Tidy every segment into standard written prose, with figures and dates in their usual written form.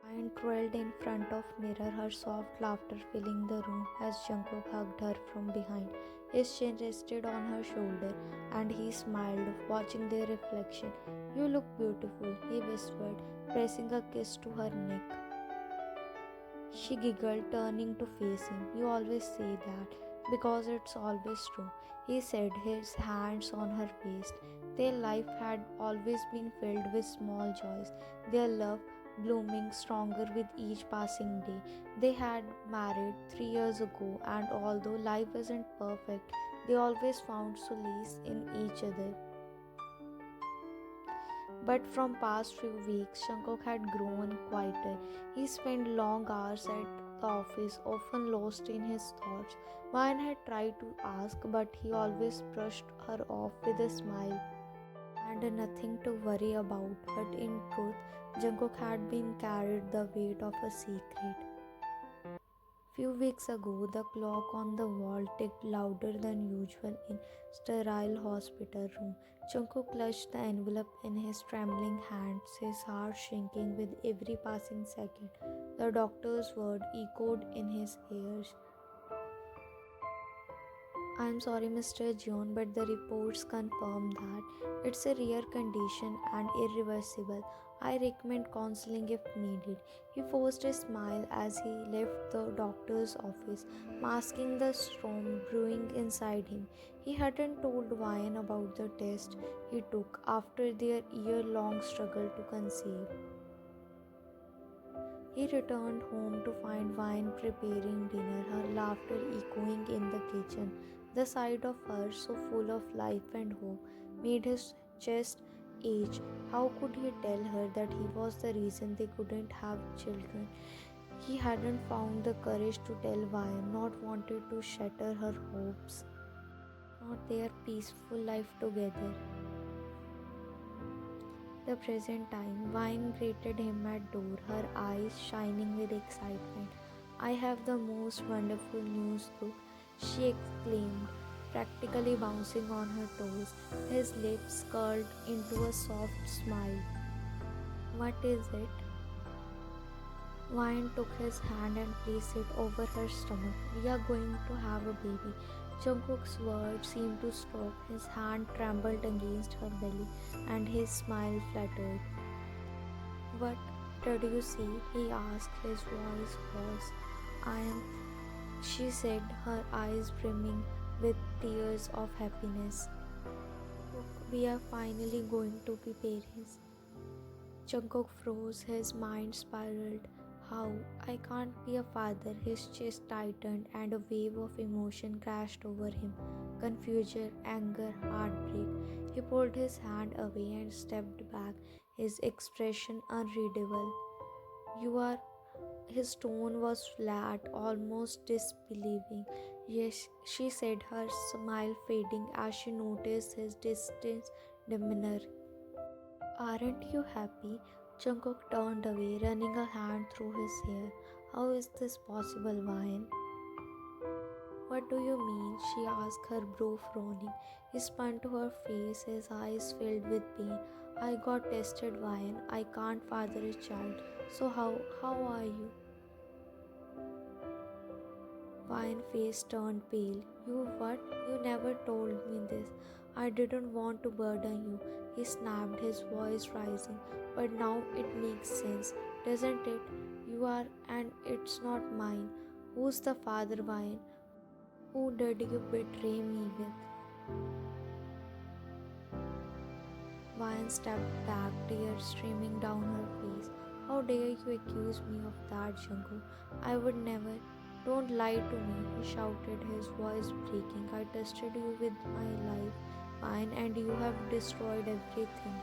Vine trailed in front of mirror, her soft laughter filling the room as Jungkook hugged her from behind. His chin rested on her shoulder and he smiled, watching their reflection. "You look beautiful," he whispered, pressing a kiss to her neck. She giggled, turning to face him. "You always say that, because it's always true," he said, his hands on her waist. Their life had always been filled with small joys, their love blooming stronger with each passing day. They had married 3 years ago, and although life isn't perfect, they always found solace in each other. But from past few weeks, Jungkook had grown quieter. He spent long hours at the office, often lost in his thoughts. Vine had tried to ask, but he always brushed her off with a smile and nothing to worry about. But in truth, Jungkook had been carried the weight of a secret. Few weeks ago, the clock on the wall ticked louder than usual in sterile hospital room. Jungkook clutched the envelope in his trembling hands, his heart shrinking with every passing second. The doctor's word echoed in his ears. "I'm sorry, Mr. John, but the reports confirm that it's a rare condition and irreversible. I recommend counseling if needed." He forced a smile as he left the doctor's office, masking the storm brewing inside him. He hadn't told Ryan about the test he took after their year-long struggle to conceive. He returned home to find Vine preparing dinner, her laughter echoing in the kitchen. The sight of her, so full of life and hope, made his chest ache. How could he tell her that he was the reason they couldn't have children? He hadn't found the courage to tell Vine, not wanted to shatter her hopes, not their peaceful life together. The present time, Vine greeted him at door, her eyes shining with excitement. "I have the most wonderful news, Cook," she exclaimed, practically bouncing on her toes. His lips curled into a soft smile. "What is it?" Vine took his hand and placed it over her stomach. "We are going to have a baby." Jungkook's words seemed to stop. His hand trembled against her belly, and his smile fluttered. "What did you see?" he asked. His voice was, "I am," she said, her eyes brimming with tears of happiness. "Look, we are finally going to be parents." Jungkook froze, his mind spiraled. "How? I can't be a father." His chest tightened and a wave of emotion crashed over him. Confusion, anger, heartbreak. He pulled his hand away and stepped back, his expression unreadable. "You are..." His tone was flat, almost disbelieving. "Yes," she said, her smile fading as she noticed his distant demeanor. "Aren't you happy?" Jungkook turned away, running a hand through his hair. "How is this possible, Vine?" "What do you mean?" she asked, her brow frowning. He spun to her face, his eyes filled with pain. "I got tested, Vine. I can't father a child. So how are you?" Vine's face turned pale. "You what? You never told me this. I didn't want to burden you," he snapped, his voice rising. "But now it makes sense, doesn't it? You are, and it's not mine. Who's the father, Vine? Who did you betray me with?" Vine stepped back, tears streaming down her face. "How dare you accuse me of that, Jungkook? I would never." "Don't lie to me," he shouted, his voice breaking. "I trusted you with my life, Vine, and you have destroyed everything."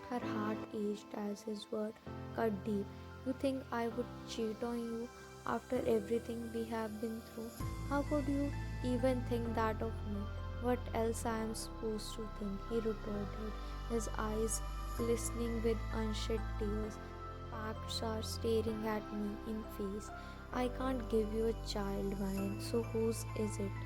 Her heart ached as his word cut deep. "You think I would cheat on you after everything we have been through? How could you even think that of me? What else I am supposed to think?" he retorted, his eyes glistening with unshed tears. "Facts are staring at me in face. I can't give you a child, Vine, so whose is it?"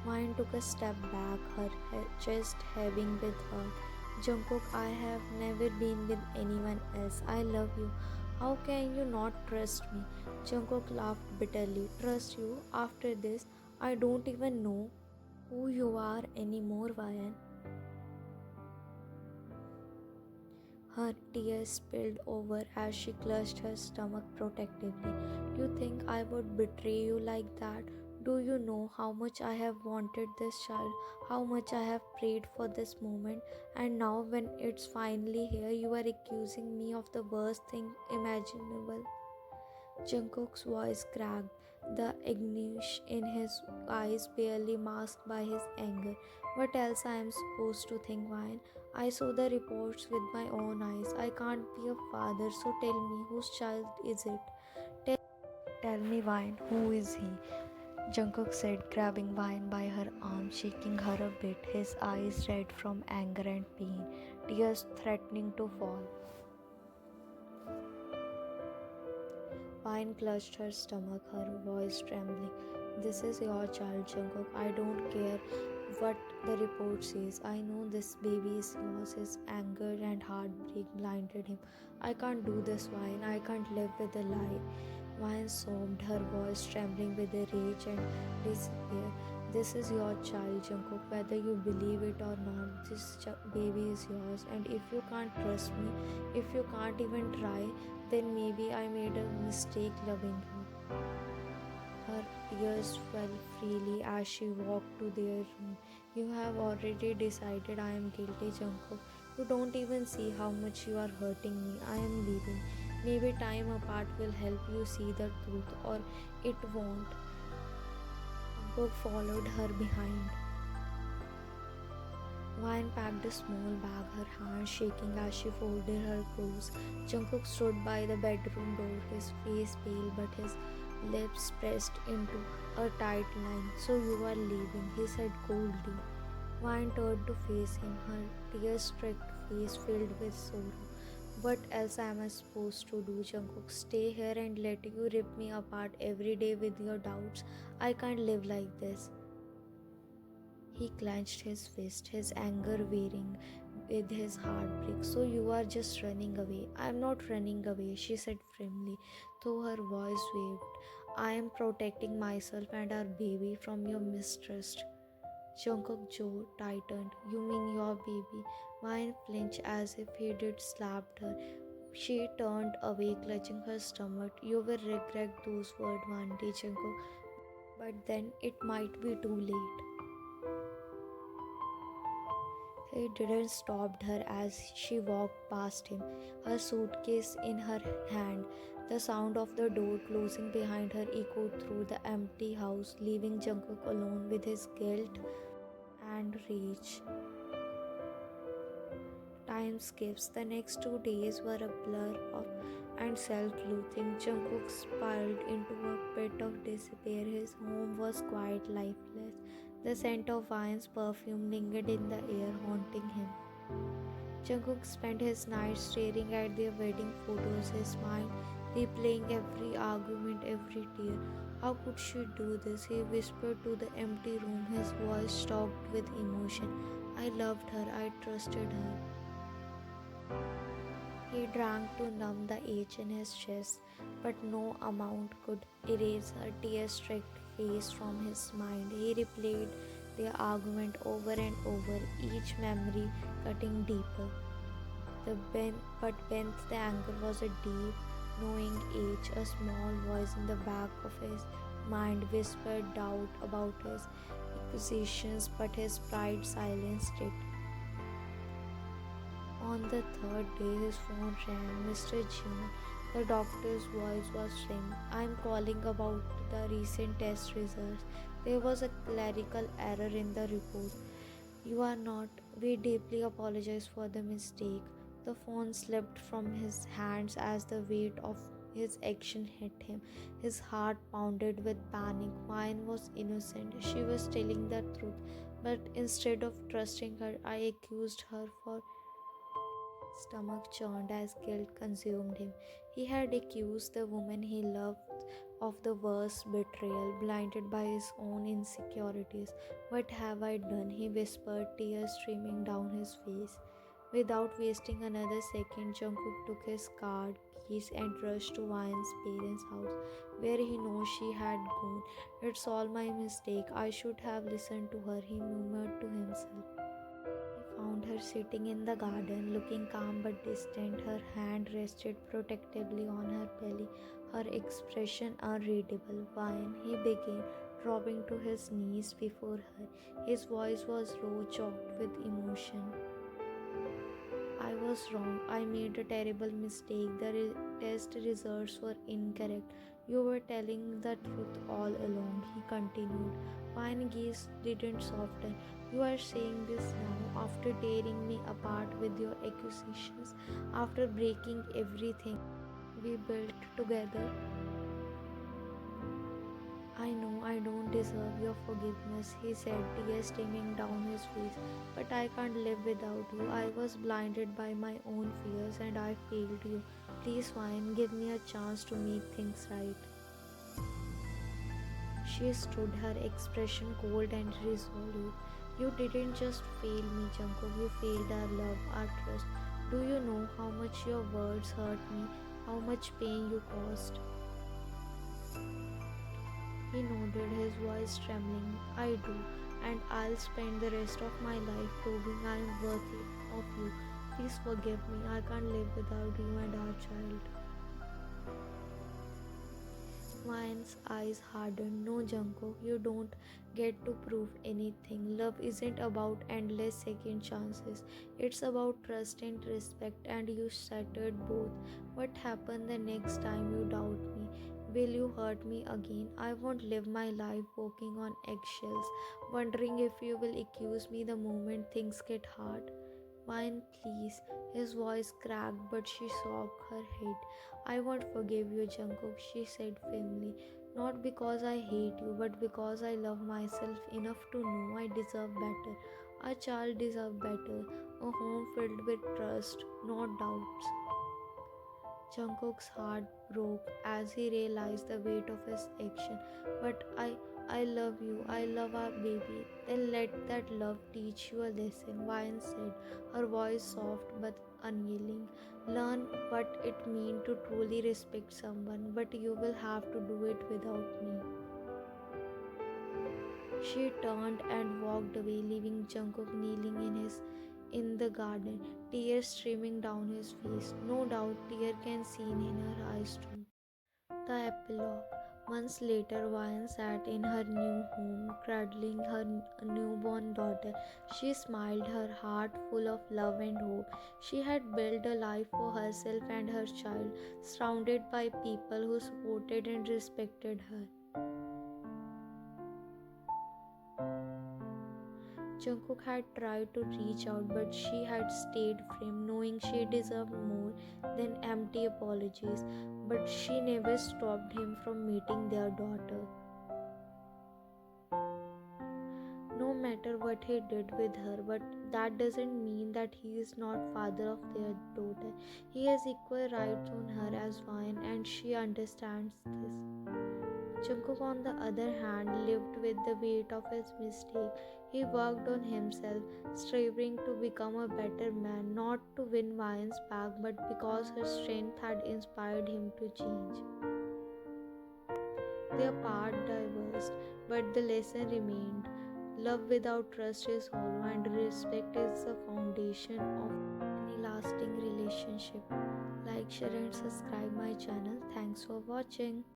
Vine took a step back, her chest heaving with hurt. Jungkook, I have never been with anyone else. I love you. How can you not trust me? Jungkook laughed bitterly. Trust you? After this, I don't even know who you are anymore, Vayan. Her tears spilled over as she clutched her stomach protectively. You think I would betray you like that? Do you know how much I have wanted this child? How much I have prayed for this moment? And now, when it's finally here, you are accusing me of the worst thing imaginable. Jungkook's voice cracked, the anguish in his eyes barely masked by his anger. What else I am supposed to think, Ryan? I saw the reports with my own eyes. I can't be a father, so tell me, whose child is it? Tell me, Vine, who is he? Jungkook said, grabbing Vine by her arm, shaking her a bit, his eyes red from anger and pain, tears threatening to fall. Vine clutched her stomach, her voice trembling. This is your child, Jungkook. I don't care what the report says. I know this baby is yours. His anger and heartbreak blinded him. I can't do this, Vine. I can't live with a lie. Vine sobbed, her voice trembling with the rage and despair. This is your child, Jungkook. Whether you believe it or not, this baby is yours. And if you can't trust me, if you can't even try, then maybe I made a mistake loving you. Her tears fell freely as she walked to their room. You have already decided I am guilty, Jungkook. You don't even see how much you are hurting me. I am leaving. Maybe time apart will help you see the truth, or it won't. Jungkook followed her behind. Vine packed a small bag, her hands shaking as she folded her clothes. Jungkook stood by the bedroom door, his face pale but his lips pressed into a tight line. So you are leaving, he said coldly. Vine turned to face him, her tear-streaked face filled with sorrow. What else am I supposed to do, Jungkook? Stay here and let you rip me apart every day with your doubts? I can't live like this. He clenched his fist, his anger wearing with his heartbreak. So you are just running away. I am not running away, she said firmly, though her voice waved. I am protecting myself and our baby from your mistrust. Jungkook's jaw tightened. You mean your baby? Vine flinched as if he did slapped her. She turned away, clutching her stomach. You will regret those words one day, Jungkook. But then it might be too late. He didn't stop her as she walked past him, her suitcase in her hand. The sound of the door closing behind her echoed through the empty house, leaving Jungkook alone with his guilt and rage. Time skips. The next 2 days were a blur of and self-loathing. Jungkook spiraled into a pit of despair. His home was quite lifeless. The scent of Vine's perfume lingered in the air, haunting him. Jungkook spent his nights staring at their wedding photos, his mind replaying every argument, every tear. How could she do this? He whispered to the empty room, his voice choked with emotion. I loved her, I trusted her. He drank to numb the ache in his chest, but no amount could erase her tear-streaked face from his mind. He replayed their argument over and over, each memory cutting deeper. But beneath the anger was a deep, knowing ache. A small voice in the back of his mind whispered doubt about his accusations, but his pride silenced it. On the third day, his phone rang. Mr. June, the doctor's voice was thin. I'm calling about the recent test results. There was a clerical error in the report. You are not. We deeply apologize for the mistake. The phone slipped from his hands as the weight of his action hit him. His heart pounded with panic. Mine was innocent. She was telling the truth. But instead of trusting her, I accused her for stomach churned as guilt consumed him. He had accused the woman he loved of the worst betrayal, blinded by his own insecurities. What have I done? He whispered, tears streaming down his face. Without wasting another second, Jungkook took his car keys and rushed to Wyan's parents' house, where he knows she had gone. It's all my mistake. I should have listened to her, he murmured to himself. He found her sitting in the garden, looking calm but distant. Her hand rested protectively on her belly, her expression unreadable. Wyan, he began, dropping to his knees before her. His voice was low, choked with emotion. I was wrong. I made a terrible mistake. The test results were incorrect. You were telling the truth all along, he continued. Mine gaze didn't soften. You are saying this now, after tearing me apart with your accusations, after breaking everything we built together. I know I don't deserve your forgiveness, he said, tears streaming down his face. But I can't live without you. I was blinded by my own fears and I failed you. Please, Wine, give me a chance to make things right. She stood, her expression cold and resolute. You didn't just fail me, Jungkook. You failed our love, our trust. Do you know how much your words hurt me? How much pain you caused? He nodded, his voice trembling. I do, and I'll spend the rest of my life proving I am worthy of you. Please forgive me. I can't live without you and our child. Ryan's eyes hardened. No, Jungkook, you don't get to prove anything. Love isn't about endless second chances. It's about trust and respect, and you shattered both. What happened the next time you doubt me? Will you hurt me again? I won't live my life walking on eggshells, wondering if you will accuse me the moment things get hard. Mine, please. His voice cracked, but she shook her head. I won't forgive you, Jungkook, she said firmly. Not because I hate you, but because I love myself enough to know I deserve better. A child deserves better. A home filled with trust, not doubts. Jungkook's heart broke as he realized the weight of his action. But I love you. I love our baby. Then let that love teach you a lesson, Ryan said, her voice soft but unyielding. Learn what it means to truly respect someone, but you will have to do it without me. She turned and walked away, leaving Jungkook kneeling in the garden, tears streaming down his face. No doubt tears can seen in her eyes too. The epilogue. Months later, Vian sat in her new home, cradling her newborn daughter. She smiled, her heart full of love and hope. She had built a life for herself and her child, surrounded by people who supported and respected her. Jungkook had tried to reach out, but she had stayed firm, knowing she deserved more than empty apologies. But she never stopped him from meeting their daughter. No matter what he did with her, but that doesn't mean that he is not father of their daughter. He has equal rights on her as one, and she understands this. Jungkook, on the other hand, lived with the weight of his mistake. He worked on himself, striving to become a better man, not to win Vian's back, but because her strength had inspired him to change. Their path diverged, but the lesson remained. Love without trust is hollow, and respect is the foundation of any lasting relationship. Like, share, and subscribe my channel. Thanks for watching.